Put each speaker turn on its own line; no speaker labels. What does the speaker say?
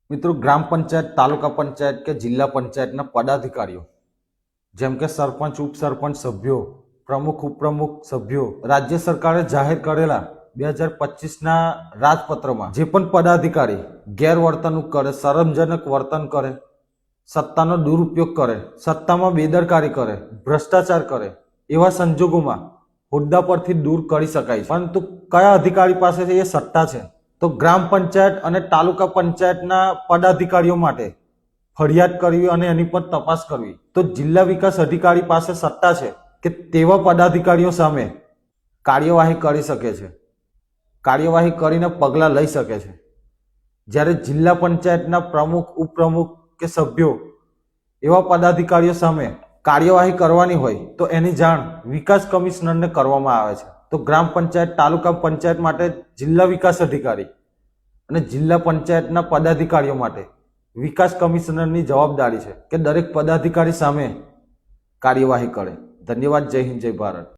મિત્રો, ગ્રામ પંચાયત, તાલુકા પંચાયત કે જિલ્લા પંચાયતના પદાધિકારીઓ જેમ કે સરપંચ, ઉપસરપંચ સભ્યો, પ્રમુખ, ઉપપ્રમુખ સભ્યો રાજ્ય સરકારે જાહેર કરેલા 2025ના રાજપત્રમાં જે પણ પદાધિકારી ગેરવર્તણૂક કરે, શરમજનક વર્તન કરે, સત્તાનો દુરુપયોગ કરે, સત્તામાં બેદરકારી કરે, ભ્રષ્ટાચાર કરે, એવા સંજોગોમાં હોદ્દા પરથી દૂર કરી શકાય છે. પરંતુ કયા અધિકારી પાસે એ સત્તા છે? તો ગ્રામ પંચાયત અને તાલુકા પંચાયતના પદાધિકારીઓ માટે ફરિયાદ કરવી અને એની પર તપાસ કરવી. તો જિલ્લા વિકાસ અધિકારી પાસે સત્તા છે કે તેવા પદાધિકારીઓ સામે કાર્યવાહી કરી શકે છે, કાર્યવાહી કરીને પગલાં લઈ શકે છે. જ્યારે જિલ્લા પંચાયતના પ્રમુખ, ઉપપ્રમુખ કે સભ્યો એવા પદાધિકારીઓ સામે કાર્યવાહી કરવાની હોય તો એની જાણ વિકાસ કમિશનરને કરવામાં આવે છે. તો ગ્રામ પંચાયત, તાલુકા પંચાયત માટે જિલ્લા વિકાસ અધિકારી અને જિલ્લા પંચાયતના પદાધિકારીઓ માટે વિકાસ કમિશનરની જવાબદારી છે કે દરેક પદાધિકારી સામે કાર્યવાહી કરે. ધન્યવાદ. જય હિન્દ, જય ભારત.